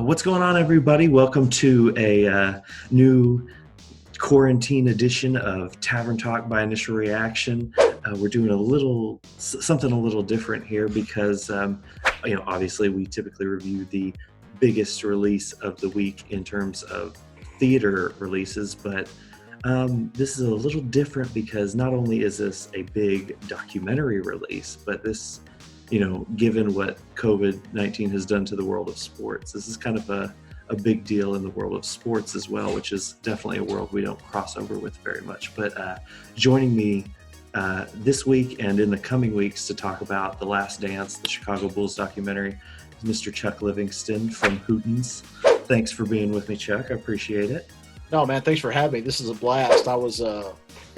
What's going on, everybody? Welcome to a new quarantine edition of Tavern Talk by Initial Reaction. We're doing something a little different here because, obviously we typically review the biggest release of the week in terms of theater releases, but this is a little different because not only is this a big documentary release, but this, given what COVID-19 has done to the world of sports, this is kind of a big deal in the world of sports as well, which is definitely a world we don't cross over with very much. But joining me this week and in the coming weeks to talk about The Last Dance, the Chicago Bulls documentary, is Mr. Chuck Livingston from Hooten's. Thanks for being with me, Chuck. I appreciate it. No, man, thanks for having me. This is a blast. I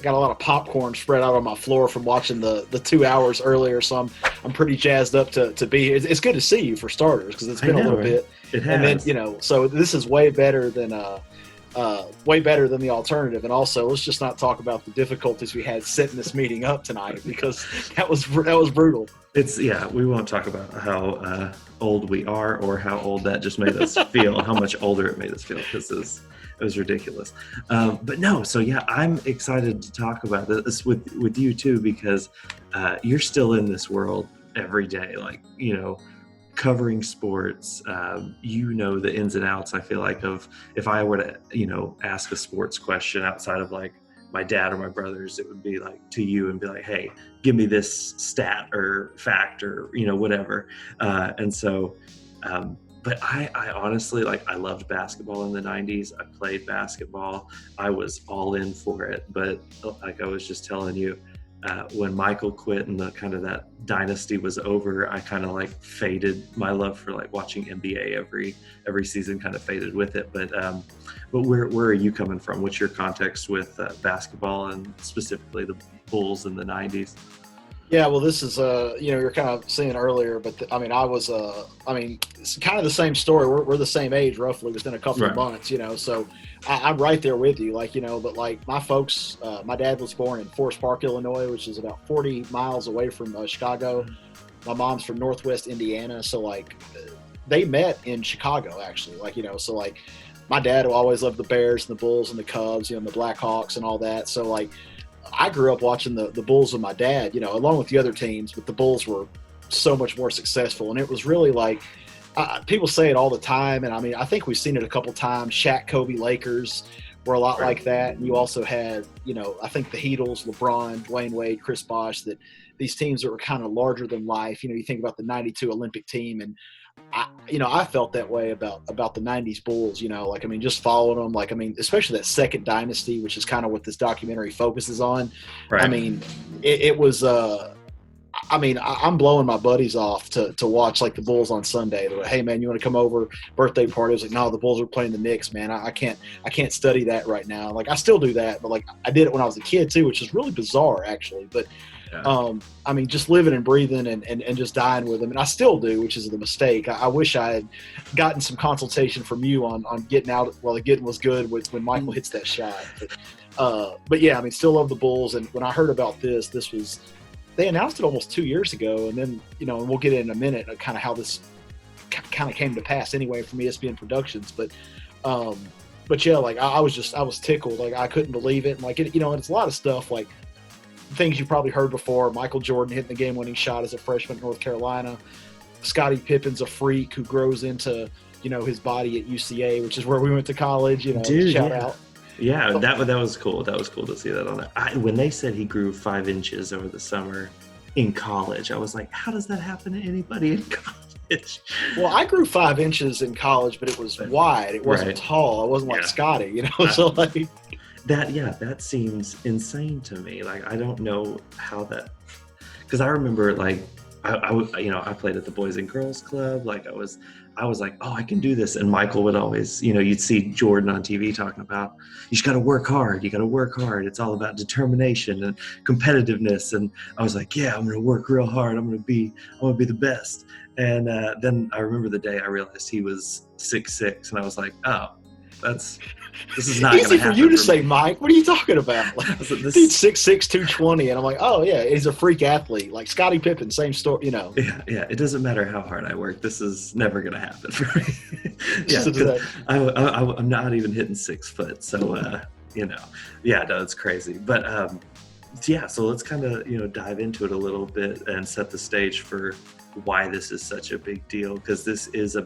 got a lot of popcorn spread out on my floor from watching the 2 hours earlier, so I'm pretty jazzed up to be here. It's good to see you for starters because it's been a little bit. It has. And then so this is way better than the alternative. And also, let's just not talk about the difficulties we had setting this meeting up tonight because that was brutal. We won't talk about how old we are or how old that just made us feel, how much older it made us feel, because it was ridiculous. I'm excited to talk about this with you too, because you're still in this world every day, covering sports. The ins and outs, I feel like, of if I were to, ask a sports question outside of like my dad or my brothers, it would be like to you and be like, hey, give me this stat or fact or, whatever. But I honestly, I loved basketball in the 90s. I played basketball. I was all in for it. But like I was just telling you, when Michael quit and the kind of that dynasty was over, I kind of faded. My love for watching NBA every season kind of faded with it. But where are you coming from? What's your context with basketball and specifically the Bulls in the 90s? Yeah, well, this is, you're kind of saying earlier, but it's kind of the same story. We're the same age, roughly, within a couple of months, so I'm right there with you, but my folks, my dad was born in Forest Park, Illinois, which is about 40 miles away from Chicago. My mom's from Northwest Indiana, so, they met in Chicago, actually, my dad always loved the Bears and the Bulls and the Cubs, and the Blackhawks and all that, so, I grew up watching the Bulls with my dad, along with the other teams, but the Bulls were so much more successful. And it was really people say it all the time. And I think we've seen it a couple times. Shaq, Kobe, Lakers were a lot like that. And you also had, I think the Heatles, LeBron, Dwayne Wade, Chris Bosh, that these teams that were kind of larger than life. You think about the 92 Olympic team, and I felt that way about the 90s Bulls, just following them, especially that second dynasty, which is kind of what this documentary focuses on. Right. It was, I'm blowing my buddies off to watch the Bulls on Sunday. They're like, hey man, you want to come over? Birthday party. I was like, no, the Bulls are playing the Knicks, man. I can't study that right now. I still do that, but I did it when I was a kid too, which is really bizarre actually. But yeah. Just living and breathing and just dying with them. And I still do, which is the mistake. I wish I had gotten some consultation from you on getting out while the getting was good when Michael hits that shot. But yeah, still love the Bulls. And when I heard about this was, they announced it almost 2 years ago. And then, and we'll get in a minute kind of how this kind of came to pass anyway from ESPN Productions. But yeah, I was tickled. I couldn't believe it. And and it's a lot of stuff things you probably heard before. Michael Jordan hitting the game-winning shot as a freshman at North Carolina. Scottie Pippen's a freak who grows into, his body at UCA, which is where we went to college. Dude, shout out. Yeah, that was cool. That was cool to see that on there. When they said he grew 5 inches over the summer in college, I was like, how does that happen to anybody in college? Well, I grew 5 inches in college, but it was wide. It wasn't tall. I wasn't like Scotty, so that seems insane to me. I don't know how that, because I remember I played at the Boys and Girls Club. I was like, oh, I can do this. And Michael would always, you'd see Jordan on TV talking about, you just got to work hard. You got to work hard. It's all about determination and competitiveness. And I was like, yeah, I'm going to work real hard. I'm going to be the best. And then I remember the day I realized he was 6'6", and I was like, oh, This is not going to Easy happen. for you to for say, me. Mike. What are you talking about? Like, This, dude's 6'6", 220, and I'm like, oh yeah, he's a freak athlete. Like Scottie Pippen, same story. You know. yeah. It doesn't matter how hard I work. This is never going to happen for me. Yeah, So because I'm not even hitting 6 foot. So yeah, no, it's crazy. But yeah, so let's kind of dive into it a little bit and set the stage for why this is such a big deal, because this is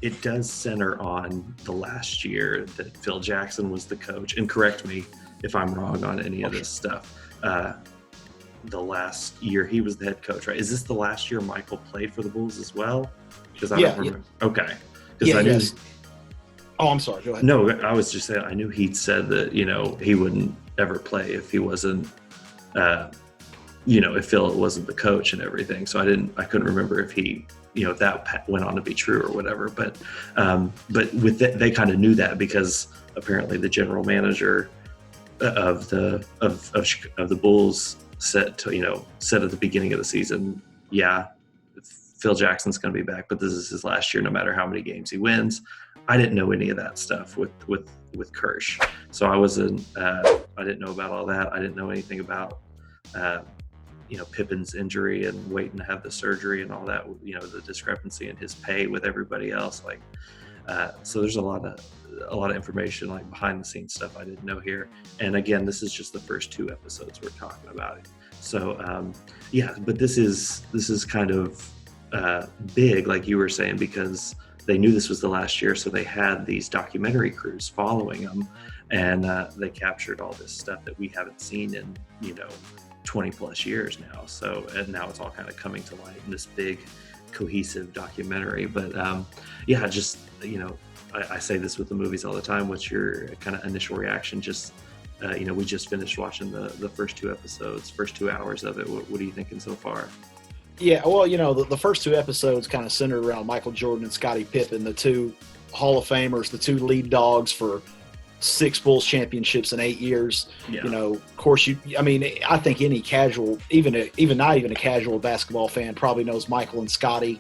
it does center on the last year that Phil Jackson was the coach. And correct me if I'm wrong on any of this stuff. The last year he was the head coach, right? Is this the last year Michael played for the Bulls as well? Because I don't remember. Yeah. Okay. Because I knew. Yes. Oh, I'm sorry. Go ahead. No, I was just saying I knew he'd said that he wouldn't ever play if he wasn't, if Phil wasn't the coach and everything. So I couldn't remember if he. If that went on to be true or whatever, but with they kind of knew that, because apparently the general manager of the Bulls said at the beginning of the season, yeah, Phil Jackson's going to be back, but this is his last year, no matter how many games he wins. I didn't know any of that stuff with Kirsch, so I didn't know about all that. I didn't know anything about Pippen's injury and waiting to have the surgery and all that, the discrepancy in his pay with everybody else. So there's a lot of information, like behind the scenes stuff I didn't know here. And again, this is just the first 2 episodes we're talking about it. So but this is kind of big, like you were saying, because they knew this was the last year. So they had these documentary crews following them, and they captured all this stuff that we haven't seen in, 20 plus years now. So, and now it's all kind of coming to light in this big cohesive documentary. But just, I say this with the movies all the time. What's your kind of initial reaction? Just, we just finished watching the first 2 episodes, first 2 hours of it. What are you thinking so far? Yeah, well, the first 2 episodes kind of centered around Michael Jordan and Scottie Pippen, the 2 Hall of Famers, the 2 lead dogs for 6 Bulls championships in 8 years. Yeah. Of course, I think any casual, even not even a casual basketball fan, probably knows Michael and Scottie.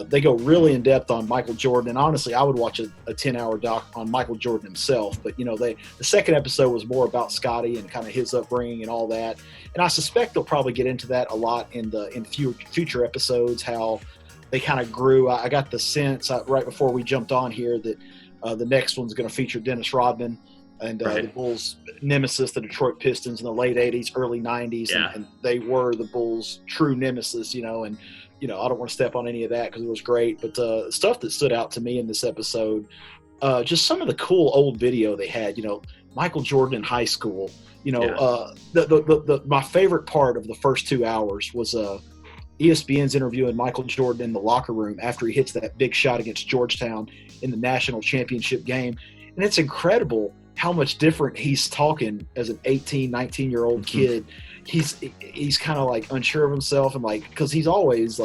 They go really in depth on Michael Jordan, and honestly, I would watch a 10-hour doc on Michael Jordan himself. But the second episode was more about Scottie and kind of his upbringing and all that. And I suspect they'll probably get into that a lot in future episodes, how they kind of grew. I got the sense right before we jumped on here that the next one's going to feature Dennis Rodman and the Bulls' nemesis, the Detroit Pistons, in the late 80s, early 90s. Yeah. And they were the Bulls' true nemesis, and I don't want to step on any of that because it was great. But stuff that stood out to me in this episode, just some of the cool old video they had, Michael Jordan in high school. My favorite part of the first 2 hours was ESPN's interviewing Michael Jordan in the locker room after he hits that big shot against Georgetown in the national championship game. And it's incredible how much different he's talking as an 18, 19-year-old kid. He's kind of like unsure of himself, and because he's always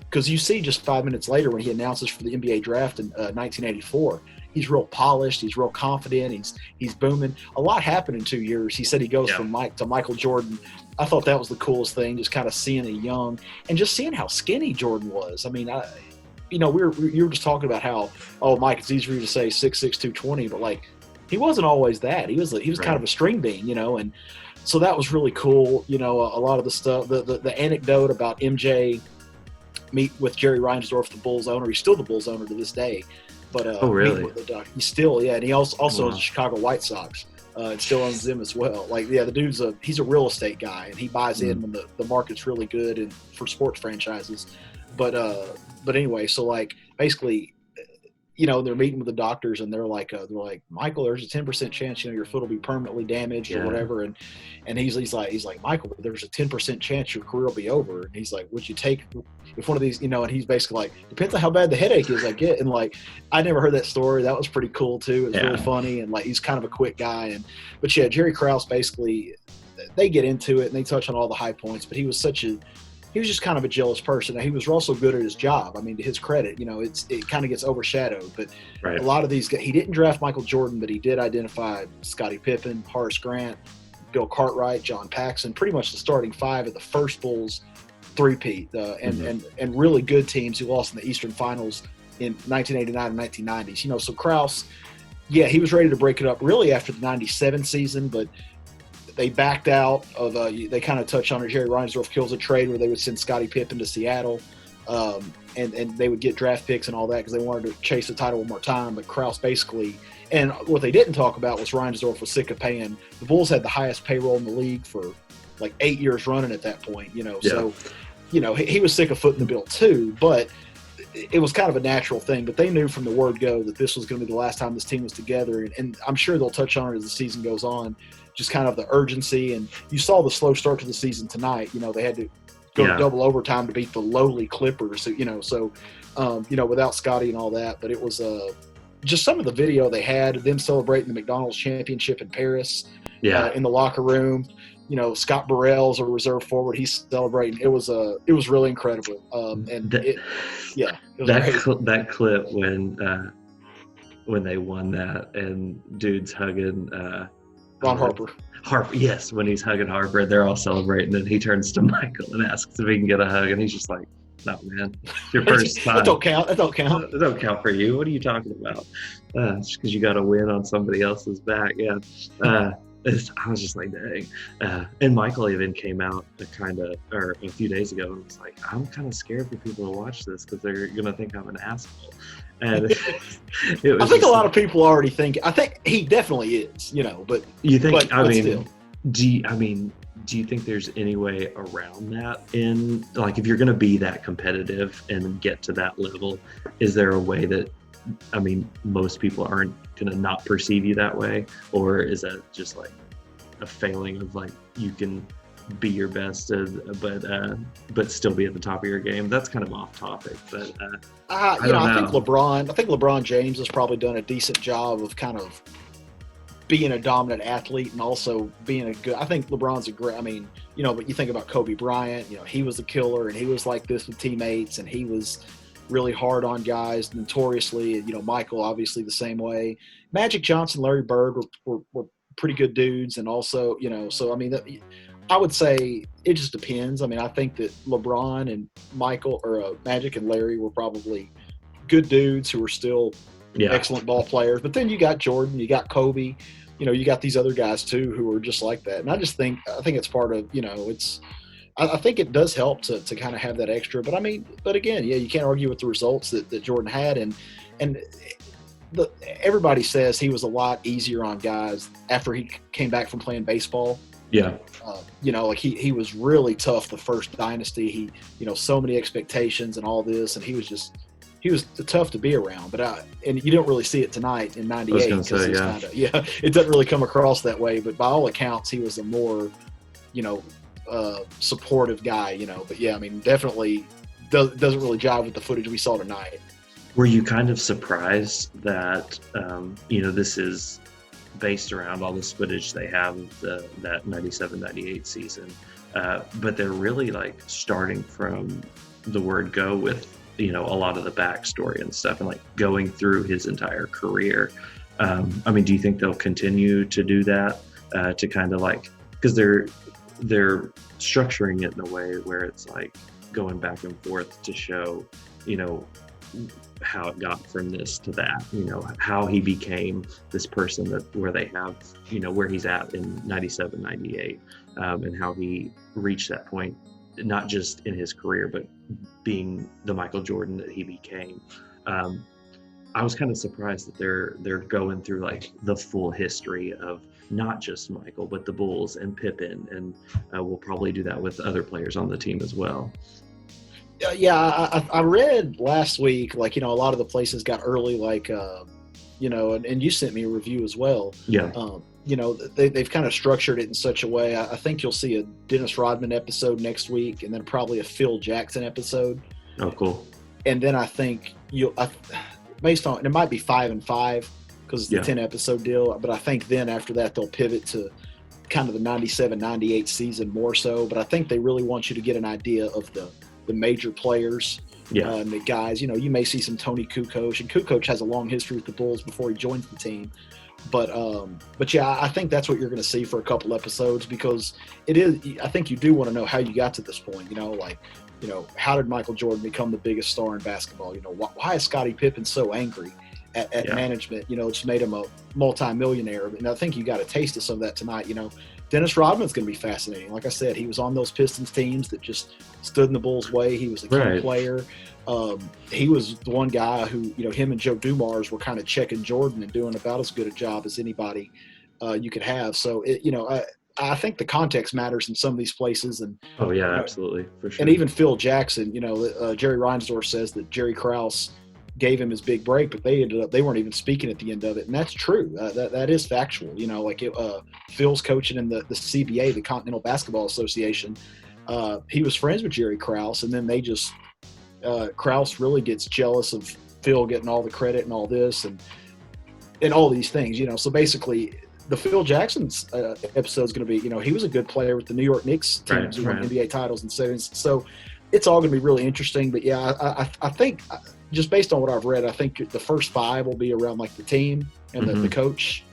because you see just 5 minutes later when he announces for the NBA draft in 1984, he's real polished, he's real confident, he's booming. A lot happened in 2 years. He said he goes from Mike to Michael Jordan. I thought that was the coolest thing, just kind of seeing a young and just seeing how skinny Jordan was. I mean, you were just talking about how, Mike, it's easier for you to say 6'6", 220, but he wasn't always that. He was kind of a string bean, and so that was really cool. A lot of the stuff, the anecdote about MJ meet with Jerry Reinsdorf, the Bulls owner. He's still the Bulls owner to this day. But really? He's still, and he also owns the Chicago White Sox. It still owns them as well. The dude's he's a real estate guy, and he buys in when the market's really good and for sports franchises. But anyway, so basically, they're meeting with the doctors, and they're like, Michael, there's a 10% chance, your foot will be permanently damaged or whatever. And he's like, Michael, there's a 10% chance your career will be over. And he's like, would you take if one of these, and he's basically like, depends on how bad the headache is I get. And I never heard that story. That was pretty cool too. It was really funny. And he's kind of a quick guy. But Jerry Krause, basically, they get into it and they touch on all the high points, but he was just kind of a jealous person. Now, he was also good at his job. I mean, to his credit, it kind of gets overshadowed. But a lot of these guys, he didn't draft Michael Jordan, but he did identify Scottie Pippen, Horace Grant, Bill Cartwright, John Paxson, pretty much the starting 5 of the first Bulls three-peat, and really good teams who lost in the Eastern Finals in 1989 and 1990s. So Krause, Yeah, he was ready to break it up really after the '97 season, but they backed out of. They kind of touched on it. Jerry Reinsdorf kills a trade where they would send Scottie Pippen to Seattle, and they would get draft picks and all that because they wanted to chase the title one more time. But Krause basically, and what they didn't talk about was Reinsdorf was sick of paying. The Bulls had the highest payroll in the league for like 8 years running at that point. So he was sick of footing the bill too, but it was kind of a natural thing. But they knew from the word go that this was going to be the last time this team was together, and I'm sure they'll touch on it as the season goes on. Just kind of the urgency, and you saw the slow start to the season tonight. They had to go to double overtime to beat the lowly Clippers. Without Scottie and all that, but it was just some of the video they had them celebrating the McDonald's championship in Paris. In the locker room. Scott Burrell's a reserve forward. He's celebrating. It was really incredible. That clip when they won that and dude's hugging Ron Harper. Yes, when he's hugging Harper, they're all celebrating, and he turns to Michael and asks if he can get a hug, and he's just like, "No, man, it's your first time. That don't count. That don't count. It don't count for you. What are you talking about? Just because you got to win on somebody else's back." Yeah. I was just like, dang. And Michael even came out a few days ago and was like, I'm kind of scared for people to watch this because they're going to think I'm an asshole. And I think a lot of people already think. I think he definitely is, but you think? But still. Do you think there's any way around that? In like, if you're going to be that competitive and get to that level, is there a way that? Most people aren't going to not perceive you that way, or is that just like a failing of like you can be your best, but still be at the top of your game? That's kind of off topic, but I think LeBron James has probably done a decent job of kind of being a dominant athlete and also being a good. I think LeBron's a great. But you think about Kobe Bryant. He was a killer, and he was like this with teammates, and he was really hard on guys notoriously. Michael obviously the same way. Magic Johnson, Larry Bird were pretty good dudes, and also I would say it just depends. I think that LeBron and Michael or Magic and Larry were probably good dudes who were still excellent ball players. But then you got Jordan, you got Kobe, you got these other guys too who are just like that. And I think it's part of it's. I think it does help to kind of have that extra, but again, you can't argue with the results that Jordan had, and everybody says he was a lot easier on guys after he came back from playing baseball. Yeah, he was really tough the first dynasty. He so many expectations and all this, and he was tough to be around. But and you don't really see it tonight in '98 because it doesn't really come across that way. But by all accounts, he was a more supportive guy, but definitely doesn't really jive with the footage we saw tonight. Were you kind of surprised that this is based around all this footage they have of that 97-98 season, but they're really like starting from the word go with a lot of the backstory and stuff, and like going through his entire career? Do you think they'll continue to do that to kind of like, because they're structuring it in a way where it's like going back and forth to show, how it got from this to that, how he became this person where they have, where he's at in 97, 98, and how he reached that point, not just in his career, but being the Michael Jordan that he became. I was kind of surprised that they're going through like the full history of not just Michael, but the Bulls and Pippen, and we'll probably do that with other players on the team as well. I read last week, a lot of the places got early, and you sent me a review as well. Yeah. They've kind of structured it in such a way. I think you'll see a Dennis Rodman episode next week, and then probably a Phil Jackson episode. Oh, cool. And then I think based on, it might be 5 and 5 because it's the 10 episode deal. But I think then after that, they'll pivot to kind of the 97-98 season more so. But I think they really want you to get an idea of the major players. And the guys, you may see some Tony Kukoc, and Kukoc has a long history with the Bulls before he joins the team. But I think that's what you're going to see for a couple episodes, because I think you do want to know how you got to this point. How did Michael Jordan become the biggest star in basketball? Why is Scottie Pippen so angry? at management, just made him a multi-millionaire. And I think you got a taste of some of that tonight. Dennis Rodman's going to be fascinating. Like I said, he was on those Pistons teams that just stood in the Bulls' way. He was a key player. He was the one guy who, him and Joe Dumars were kind of checking Jordan and doing about as good a job as anybody you could have. So, I think the context matters in some of these places. And absolutely, for sure. And even Phil Jackson, Jerry Reinsdorf says that Jerry Krause gave him his big break, but they weren't even speaking at the end of it, and that's true. That is factual. Phil's coaching in the CBA, the Continental Basketball Association. He was friends with Jerry Krause, and then they just Krause really gets jealous of Phil getting all the credit and all this and all these things. So basically, the Phil Jackson's episode is going to be, he was a good player with the New York Knicks teams who won NBA titles in '70s. So it's all going to be really interesting. But I think just based on what I've read, I think the first 5 will be around like the team and the coach.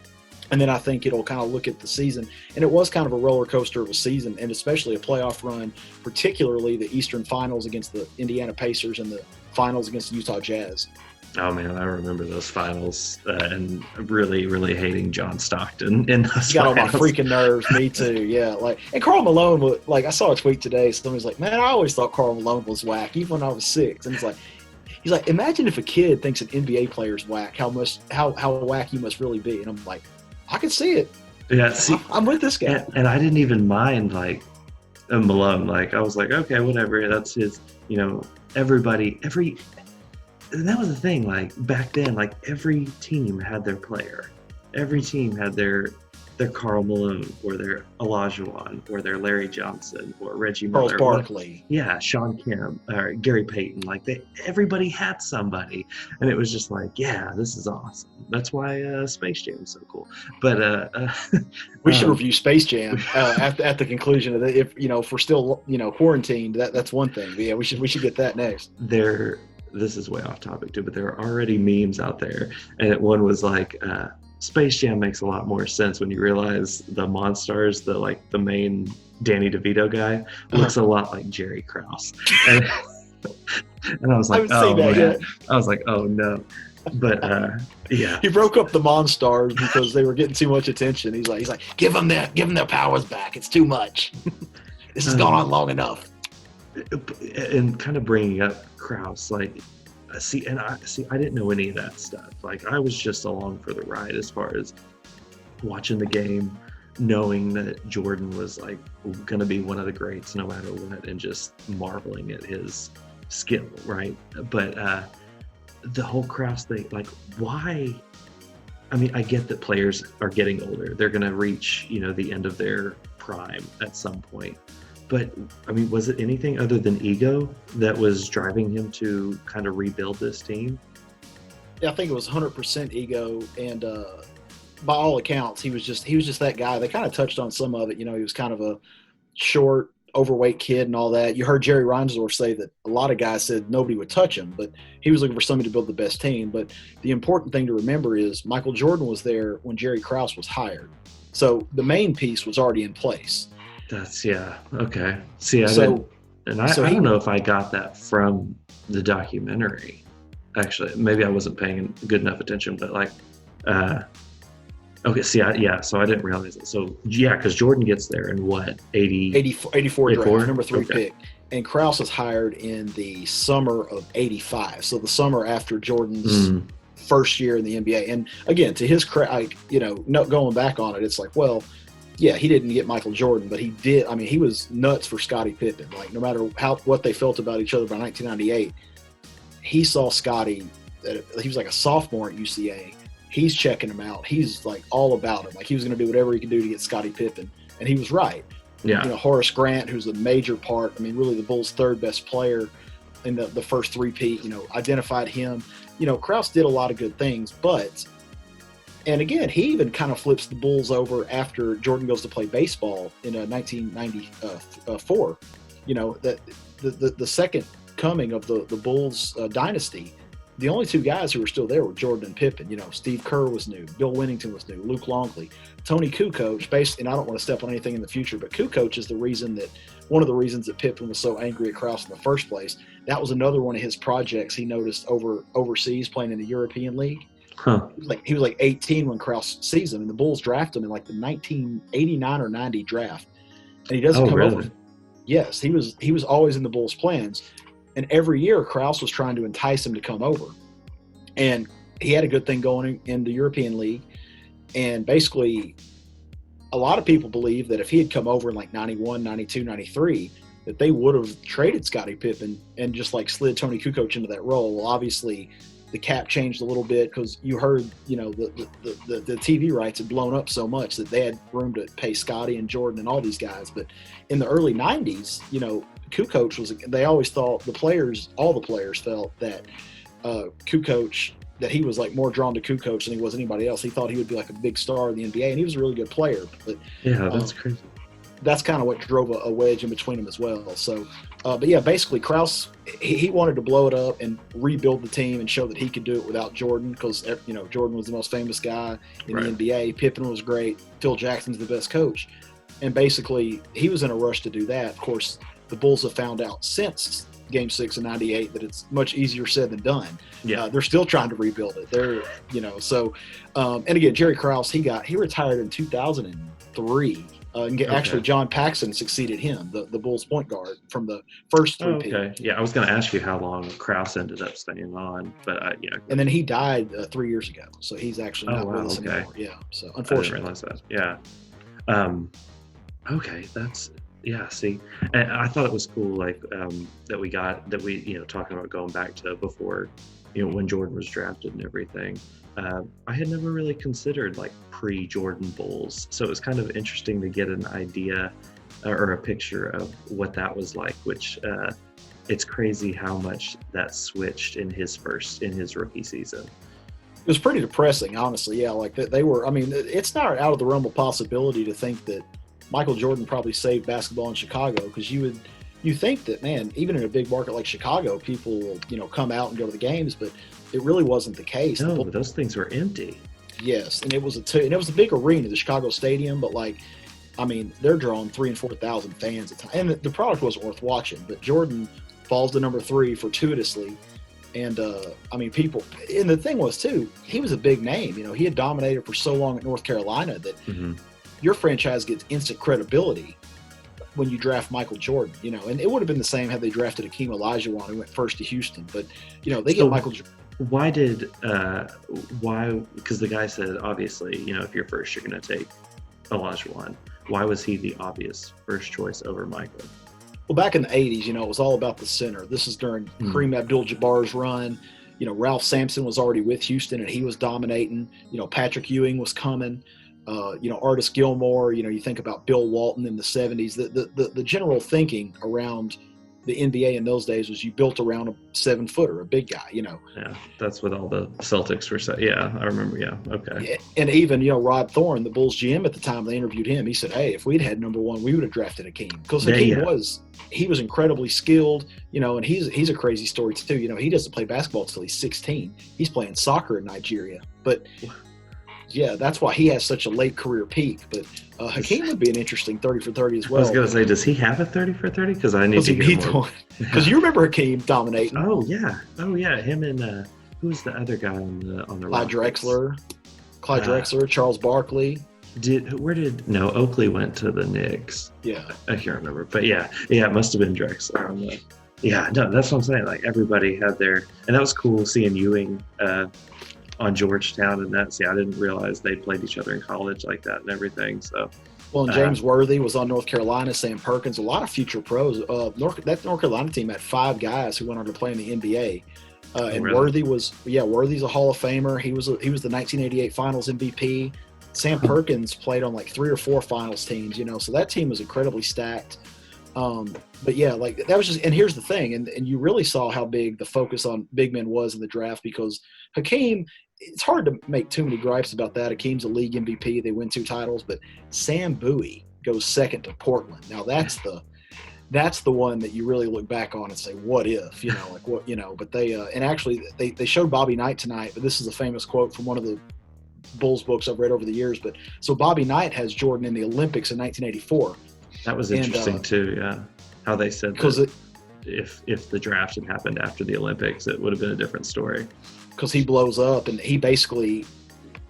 And then I think it'll kind of look at the season. And it was kind of a roller coaster of a season, and especially a playoff run, particularly the Eastern Finals against the Indiana Pacers and the Finals against the Utah Jazz. Oh man, I remember those finals and really, really hating John Stockton in those got finals. On my freaking nerves. Me too. Yeah, and Karl Malone I saw a tweet today. Somebody's like, "Man, I always thought Karl Malone was whack, even when I was 6." And he's like, imagine if a kid thinks an NBA player's whack, how whack he must really be. And I'm like, I can see it. Yeah, see, I'm with this guy. And I didn't even mind Malone. I was like, okay, whatever. That's his. And that was the thing, back then, every team had their player. Every team had their Karl Malone or their Olajuwon or their Larry Johnson or Reggie Miller. Charles Barkley. Sean Kemp or Gary Payton. Everybody had somebody. And it was just this is awesome. That's why Space Jam is so cool. But we should review Space Jam at the conclusion of it. If we're still quarantined, that's one thing. But yeah, we should get that next. This is way off topic too, but there are already memes out there, and one was Space Jam makes a lot more sense when you realize the Monstars, the main Danny DeVito guy, looks a lot like Jerry Krause, and I was like, oh man, I was like, oh no, but he broke up the Monstars because they were getting too much attention. He's like, give them their powers back. It's too much. This has gone on long enough. And kind of bringing up Krause, I didn't know any of that stuff. I was just along for the ride as far as watching the game, knowing that Jordan was going to be one of the greats no matter what, and just marveling at his skill, right? But the whole Krause thing, why? I mean, I get that players are getting older; they're going to reach, the end of their prime at some point. But, I mean, was it anything other than ego that was driving him to kind of rebuild this team? Yeah, I think it was 100% ego. And by all accounts, he was just that guy. They kind of touched on some of it. He was kind of a short, overweight kid and all that. You heard Jerry Reinsdorf say that a lot of guys said nobody would touch him, but he was looking for somebody to build the best team. But the important thing to remember is Michael Jordan was there when Jerry Krause was hired. So the main piece was already in place. Okay. See, I don't know if I got that from the documentary. Actually, maybe I wasn't paying good enough attention, but okay, see, so I didn't realize it. So, because Jordan gets there in what, 84 draft, number 3 pick. And Krause was hired in the summer of 85, so the summer after Jordan's first year in the NBA. And again, to his credit, going back on it, it's he didn't get Michael Jordan, but he did. I mean, he was nuts for Scottie Pippen. No matter what they felt about each other by 1998, he saw Scottie. He was a sophomore at UCA. He's checking him out. He's all about him. He was going to do whatever he could do to get Scottie Pippen, and he was right. Yeah. Horace Grant, who's a major part. I mean, really the Bulls' third best player in the first three-peat. Identified him. Krause did a lot of good things, but. And again, he even kind of flips the Bulls over after Jordan goes to play baseball in 1994. That the second coming of the Bulls dynasty, the only 2 guys who were still there were Jordan and Pippen. Steve Kerr was new, Bill Winnington was new, Luke Longley, Tony Kukoc. And I don't want to step on anything in the future, but Kukoc is one of the reasons that Pippen was so angry at Krause in the first place. That was another one of his projects he noticed overseas playing in the European League. Huh. He was like 18 when Krause sees him, and the Bulls draft him in like the 1989 or 90 draft, and he doesn't Oh, come over. really? Yes, he was always in the Bulls' plans, and every year Krause was trying to entice him to come over, and he had a good thing going in the European League, and basically a lot of people believe that if he had come over in like 91, 92, 93, that they would have traded Scottie Pippen and just like slid Tony Kukoc into that role. Well, obviously the cap changed a little bit because you heard, you know, the TV rights had blown up so much that they had room to pay Scottie and Jordan and all these guys. But in the early 90s, you know, Kukoc was, they always thought all the players felt that Kukoc, that he was like more drawn to Kukoc than he was anybody else. He thought he would be like a big star in the NBA, and he was a really good player. But Yeah, that's crazy. That's kind of what drove a wedge in between them as well. So, but yeah, basically Krause, he wanted to blow it up and rebuild the team and show that he could do it without Jordan, because, you know, Jordan was the most famous guy in the NBA. Pippen was great. Phil Jackson's the best coach. And basically he was in a rush to do that. Of course, the Bulls have found out since Game 6 of 98 that it's much easier said than done. Yeah. They're still trying to rebuild it. They're, you know, so, and again, Jerry Krause, he retired in 2003. Actually, John Paxson succeeded him, the Bulls point guard, from the first three. Okay. Yeah, I was going to ask you how long Krause ended up staying on, but yeah. And then he died 3 years ago, so he's actually not with us anymore. Yeah, so unfortunately. I didn't realize that. Yeah. Okay, that's, yeah, see, and I thought it was cool, like, that we, you know, talking about going back to before, you know, when Jordan was drafted and everything. I had never really considered like pre-Jordan Bulls, so it was kind of interesting to get an idea or a picture of what that was like, which it's crazy how much that switched in his rookie season. It was pretty depressing, honestly. Yeah, like they were, I mean, it's not out of the realm of possibility to think that Michael Jordan probably saved basketball in Chicago, because you think that, man, even in a big market like Chicago, people will, you know, come out and go to the games, but it really wasn't the case. No, those things were empty. Yes, and it was a big arena, the Chicago Stadium, but like, I mean, they're drawing 3,000 and 4,000 fans at time, and the product wasn't worth watching. But Jordan falls to number 3 fortuitously, and I mean, people. And the thing was too, he was a big name. You know, he had dominated for so long at North Carolina that your franchise gets instant credibility when you draft Michael Jordan, you know, and it would have been the same had they drafted Hakeem Olajuwon, who went first to Houston. But, you know, they get Michael Jordan. Why? Because the guy said, obviously, you know, if you're first, you're going to take Olajuwon. Why was he the obvious first choice over Michael? Well, back in the 80s, you know, it was all about the center. This is during Kareem Abdul-Jabbar's run. You know, Ralph Sampson was already with Houston, and he was dominating. You know, Patrick Ewing was coming. You know, Artis Gilmore, you know, you think about Bill Walton in the 70s. The general thinking around the NBA in those days was you built around a 7-footer, a big guy, you know. Yeah, that's what all the Celtics were saying. Yeah, I remember. Yeah, okay. And even, you know, Rod Thorne, the Bulls GM at the time, they interviewed him. He said, hey, if we'd had number 1, we would have drafted Hakeem. Because Hakeem was incredibly skilled, you know, and he's a crazy story too. You know, he doesn't play basketball until he's 16. He's playing soccer in Nigeria. But yeah, that's why he has such a late career peak. But Hakeem would be an interesting 30 for 30 as well. I was going to say, does he have a 30 for 30? Because I need to get more. Because you remember Hakeem dominating. Oh yeah. Him and who's the other guy on the Clyde Drexler, Charles Barkley. Oakley went to the Knicks. Yeah, I can't remember, but yeah, it must have been Drexler. Yeah, no, that's what I'm saying. Like, everybody had their, and that was cool seeing Ewing on Georgetown, and I didn't realize they played each other in college like that and everything. So, well, and James Worthy was on North Carolina. Sam Perkins, a lot of future pros. That North Carolina team had 5 guys who went on to play in the NBA. And really? Worthy's a Hall of Famer. He was the 1988 Finals MVP. Sam Perkins played on like 3 or 4 Finals teams, you know. So that team was incredibly stacked. But yeah, like that was just. And here's the thing, and you really saw how big the focus on big men was in the draft, because Hakeem. It's hard to make too many gripes about that. Hakeem's a league MVP. They win 2 titles, but Sam Bowie goes second to Portland. Now that's the one that you really look back on and say, what if, you know, like what, you know, but they, and actually they showed Bobby Knight tonight, but this is a famous quote from one of the Bulls books I've read over the years. But so Bobby Knight has Jordan in the Olympics in 1984. That was interesting too. Yeah. How they said that. if the draft had happened after the Olympics, it would have been a different story. Because he blows up, and he basically,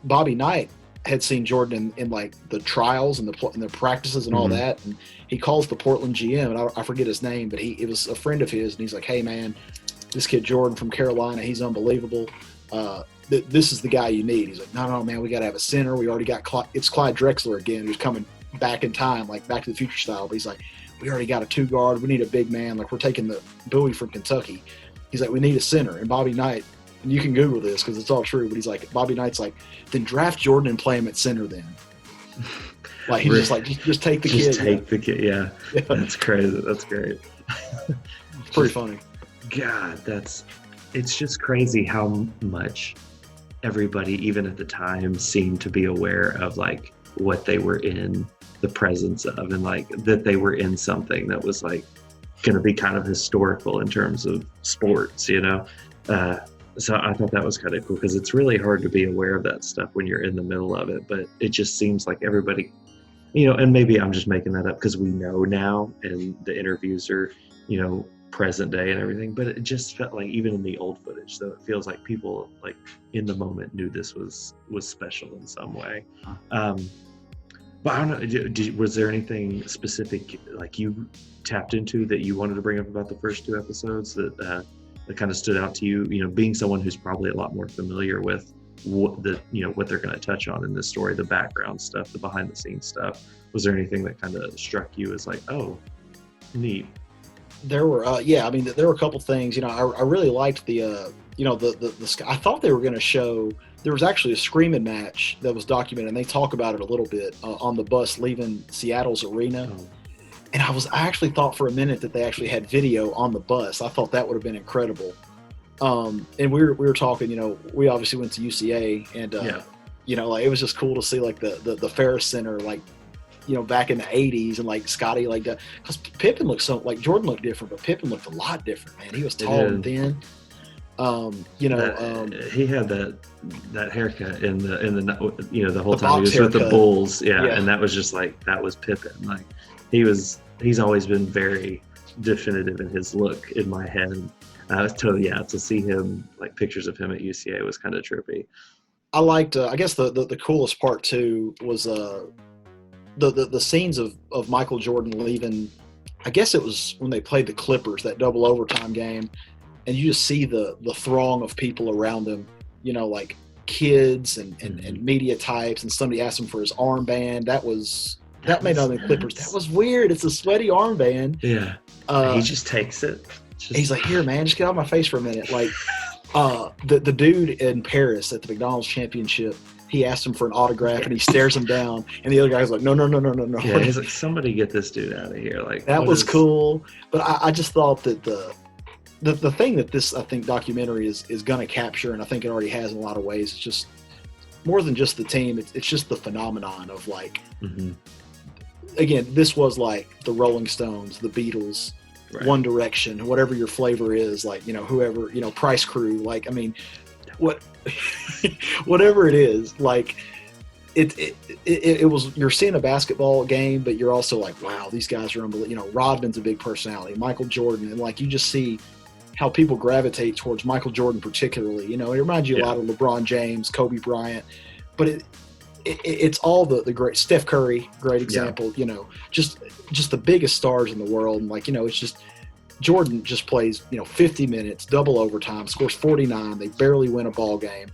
Bobby Knight had seen Jordan in like the trials and the practices and all that, and he calls the Portland GM, and I forget his name, but it was a friend of his, and he's like, "Hey man, this kid Jordan from Carolina, he's unbelievable. This is the guy you need." He's like, "No, man, we got to have a center. We already got it's Clyde Drexler again, who's coming back in time, like Back to the Future style." But he's like, "We already got a 2 guard. We need a big man. Like we're taking the Bowie from Kentucky." He's like, "We need a center." And Bobby Knight, and you can Google this because it's all true, but he's like, Bobby Knight's like, "Then draft Jordan and play him at center then." Like he's just like, just take the kid. Just take the kid. Yeah. That's crazy. That's great. It's pretty funny. God, it's just crazy how much everybody, even at the time, seemed to be aware of like what they were in the presence of, and like that they were in something that was like going to be kind of historical in terms of sports, you know? So I thought that was kind of cool, because it's really hard to be aware of that stuff when you're in the middle of it, but it just seems like everybody, you know, and maybe I'm just making that up because we know now and the interviews are, you know, present day and everything, but it just felt like even in the old footage, though, it feels like people like in the moment knew this was special in some way. But I don't know, was there anything specific like you tapped into that you wanted to bring up about the first 2 episodes that kind of stood out to you, you know, being someone who's probably a lot more familiar with what they're going to touch on in this story, the background stuff, the behind the scenes stuff? Was there anything that kind of struck you as like, oh, neat? There were, there were a couple things. You know, I really liked the I thought they were going to show. There was actually a screaming match that was documented, and they talk about it a little bit on the bus leaving Seattle's arena. Oh. And I actually thought for a minute that they actually had video on the bus. I thought that would have been incredible. And we were talking. You know, we obviously went to UCA, and you know, like it was just cool to see like the Ferris Center, like, you know, back in the 80s, and like Scotty, like that, because Pippen looked so, like Jordan looked different, but Pippen looked a lot different, man. He was tall and thin. He had that haircut in the you know, the whole time he was with the Bulls, and that was just like, that was Pippen. Like he's always been very definitive in his look in my head. To see him, like pictures of him at UCA was kind of trippy. I liked, I guess the coolest part too was the scenes of Michael Jordan leaving. I guess it was when they played the Clippers, that double overtime game, and you just see the throng of people around him, you know, like kids and media types, and somebody asked him for his armband. That made not the Clippers. That was weird. It's a sweaty armband. Yeah. He just takes it. He's like, "Here, man, just get out of my face for a minute." Like the dude in Paris at the McDonald's championship, he asked him for an autograph, and he stares him down, and the other guy's like, no. Yeah, he's like, "Somebody get this dude out of here!" Like that was cool. But I just thought that the thing that this, I think, documentary is going to capture, and I think it already has in a lot of ways, it's just more than just the team. It's just the phenomenon of like, again, this was like the Rolling Stones, the Beatles, right, One Direction, whatever your flavor is, like, you know, whoever, you know, Price Crew, like, I mean, whatever it is, like it was, you're seeing a basketball game, but you're also like, wow, these guys are unbelievable. You know, Rodman's a big personality, Michael Jordan, and like you just see how people gravitate towards Michael Jordan particularly. You know, it reminds you a lot of LeBron James, Kobe Bryant, but it's all the great, Steph Curry, great example. You know, just the biggest stars in the world, and like, you know, it's just Jordan just plays, you know, 50 minutes, double overtime, scores 49. They barely win a ball game,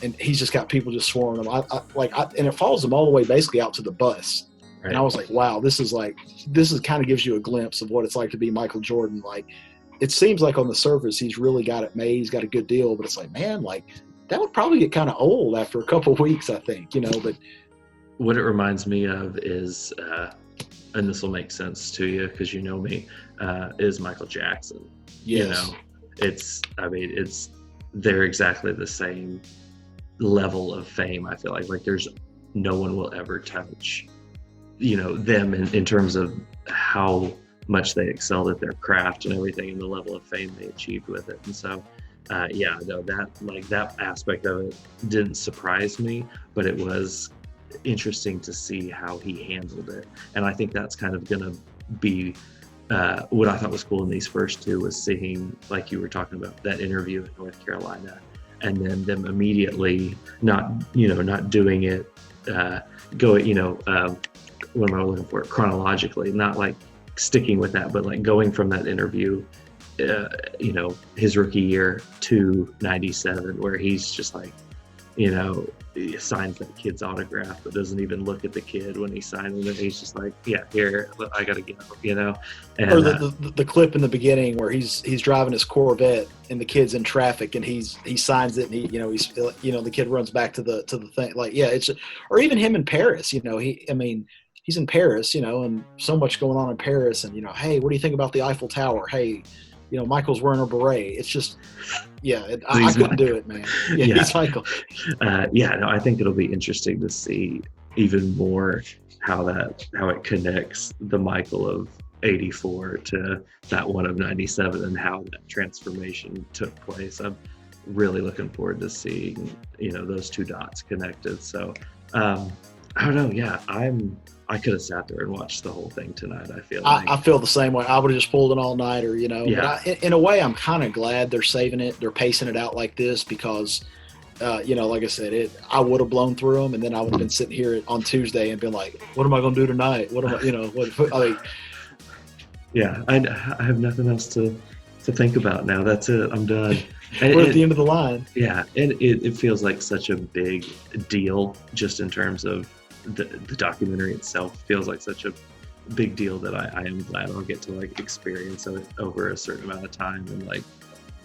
and he's just got people just swarming him. And it follows them all the way basically out to the bus. Right. And I was like, wow, this is kind of gives you a glimpse of what it's like to be Michael Jordan. Like, it seems like on the surface he's really got it made, he's got a good deal, but it's like, man, like that would probably get kind of old after a couple of weeks, I think, you know. But what it reminds me of is, and this will make sense to you because you know me, is Michael Jackson. Yes. You know, they're exactly the same level of fame. I feel like there's no one will ever touch, you know, them in terms of how much they excelled at their craft and everything, and the level of fame they achieved with it. And so, that aspect of it didn't surprise me, but it was interesting to see how he handled it. And I think that's kind of going to be what I thought was cool in these first two was seeing, like you were talking about, that interview in North Carolina, and then them immediately not doing it, what am I looking for? Chronologically, not like sticking with that, but like going from that interview, his rookie year to 97, where he's just like, he signs that kid's autograph, but doesn't even look at the kid when he's signing it. He's just like, yeah, here, I gotta go, And, or the clip in the beginning where he's driving his Corvette and the kid's in traffic and he signs it, and the kid runs back to the thing. Like, yeah, or even him in Paris. He's in Paris, and so much going on in Paris, and hey, what do you think about the Eiffel Tower? Hey, Michael's wearing a beret. It's just, I couldn't do it, man. Yeah, he's Michael. I think it'll be interesting to see even more how it connects the Michael of 84 to that one of 97 and how that transformation took place. I'm really looking forward to seeing, those two dots connected. So, I don't know. Yeah, I could have sat there and watched the whole thing tonight. I feel the same way. I would have just pulled an all-nighter, Yeah. But in a way, I'm kind of glad they're saving it. They're pacing it out like this because, like I said, I would have blown through them, and then I would have been sitting here on Tuesday and been like, "What am I going to do tonight? What am I?" Yeah, I have nothing else to think about now. That's it. I'm done. We're at the end of the line. Yeah, and it feels like such a big deal just in terms of the documentary itself. Feels like such a big deal that I am glad I'll get to like experience it over a certain amount of time and like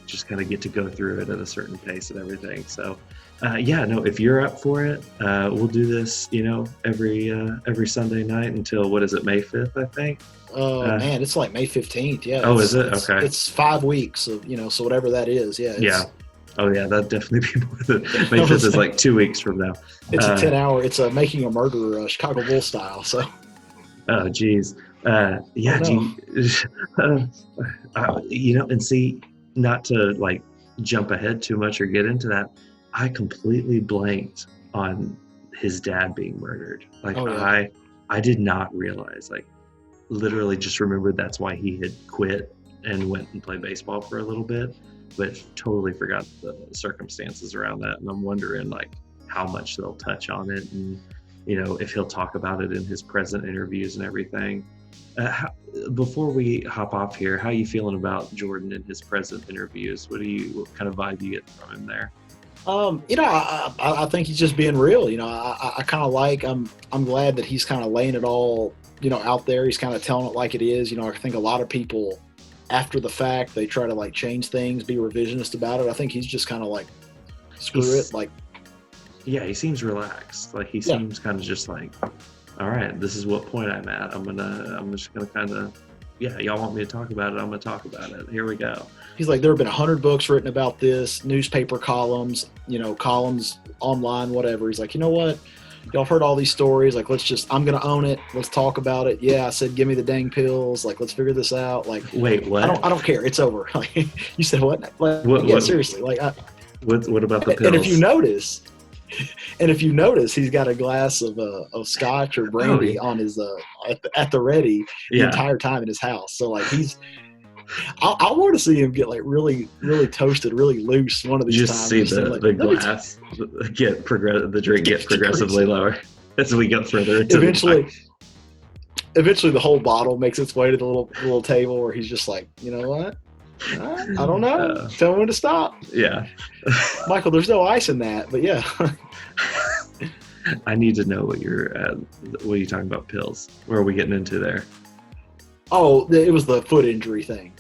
just kind of get to go through it at a certain pace and everything. So if you're up for it, we'll do this, every Sunday night until, what is it, May 5th, I think. Oh man, it's like May 15th. Yeah. Oh, is it? Okay. It's 5 weeks of, so whatever that is. Yeah. Yeah. Oh yeah, that'd definitely be more than May 5th is like 2 weeks from now. It's a 10-hour. It's a Making a Murderer, Chicago Bull style. So. Oh geez. And see, not to like jump ahead too much or get into that, I completely blanked on his dad being murdered. Like, I did not realize, like, literally just remembered that's why he had quit and went and played baseball for a little bit, but totally forgot the circumstances around that. And I'm wondering like how much they'll touch on it, and if he'll talk about it in his present interviews and everything. Before we hop off here, how are you feeling about Jordan in his present interviews? What kind of vibe you get from him there? I think he's just being real. I kind of like. I'm glad that he's kind of laying it all, out there. He's kind of telling it like it is. I think a lot of people, after the fact, they try to like change things, be revisionist about it. I think he's just kind of like, screw it. Like, yeah, he seems relaxed. Like he seems kind of just like, all right, this is what point I'm at. I'm just gonna kind of, y'all want me to talk about it, I'm gonna talk about it. Here we go. He's like, there have been 100 books written about this, newspaper columns, columns online, whatever. He's like, you know what? Y'all have heard all these stories. Like, I'm going to own it. Let's talk about it. Yeah, I said, give me the dang pills. Like, let's figure this out. Like, wait, what? I don't care. It's over. Like, you said what? Like, what? Seriously. Like, what about the pills? And if you notice, he's got a glass of scotch or brandy on his at the ready the entire time in his house. So like I want to see him get like really, really toasted, really loose one of these times. Just see the glass the drink get progressively lower as we go further into Eventually the whole bottle makes its way to the little table where he's just like, you know what? I don't know. Tell me when to stop. Yeah. Michael, there's no ice in that, but yeah. I need to know what you're talking about pills. Where are we getting into there? Oh, it was the foot injury thing.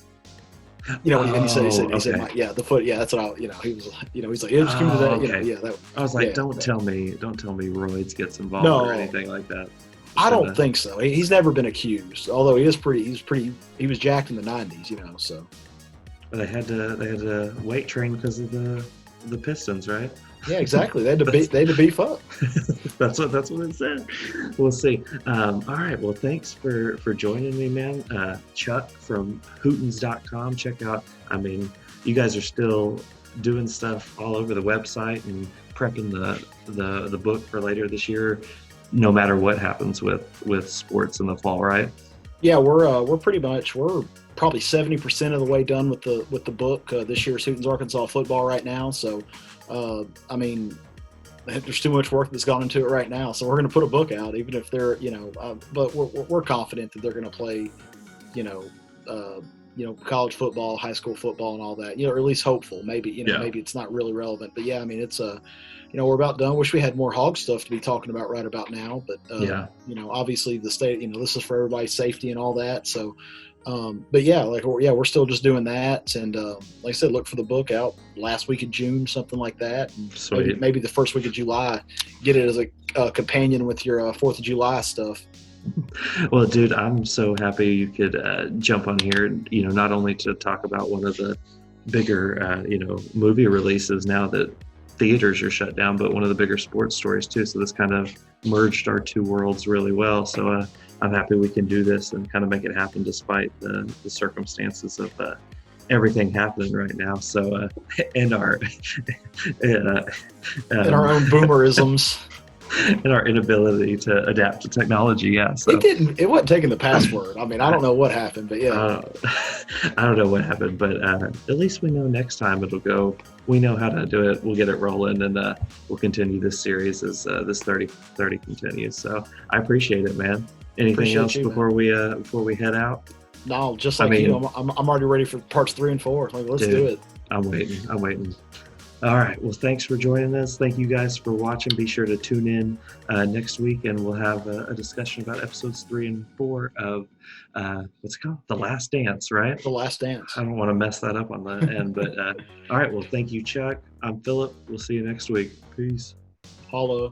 When he said, the foot. Yeah, that's what he was. He's like, just give me that. Okay. I was like, don't tell me roids gets involved or anything like that. I don't think so. He's never been accused, although he was jacked in the 90s, so. They had to weight train because of the Pistons, right? Yeah, exactly. They had to beef up. That's what it said. We'll see. All right. Well, thanks for joining me, man. Chuck from Hootens.com. Check out. You guys are still doing stuff all over the website and prepping the book for later this year, no matter what happens with sports in the fall, right? Yeah, we're pretty much we're probably 70% of the way done with the book. This year's Hooten's Arkansas football right now. So, I mean, there's too much work that's gone into it right now. So we're going to put a book out, even if they're but we're confident that they're going to play, you know, college football, high school football, and all that. Or at least hopeful. Maybe Yeah. maybe it's not really relevant, but yeah, I mean it's we're about done. Wish we had more hog stuff to be talking about right about now, but Yeah. obviously the state, this is for everybody's safety and all that. So, but yeah, we're still just doing that, and like I said, look for the book out last week of June, something like that. And Sweet. maybe the first week of July. Get it as a companion with your 4th of July stuff. Well, dude, I'm so happy you could jump on here, not only to talk about one of the bigger, movie releases now that theaters are shut down, but one of the bigger sports stories too. So this kind of merged our two worlds really well. So I'm happy we can do this and kind of make it happen despite the circumstances of everything happening right now. So and our and our own boomerisms. And our inability to adapt to technology. Yeah. So it wasn't taking the password. I mean, I don't know what happened, but yeah. I don't know what happened, but at least we know next time it'll go. We know how to do it. We'll get it rolling, and we'll continue this series as this 30 continues. So I appreciate it, man. Anything else before we head out? No, just like I'm already ready for parts 3 and 4. Like, let's do it. I'm waiting. All right. Well, thanks for joining us. Thank you guys for watching. Be sure to tune in next week, and we'll have a discussion about episodes 3 and 4 of what's it called? The Last Dance, right? The Last Dance. I don't want to mess that up on the end, but all right. Well, thank you, Chuck. I'm Philip. We'll see you next week. Peace. Holla.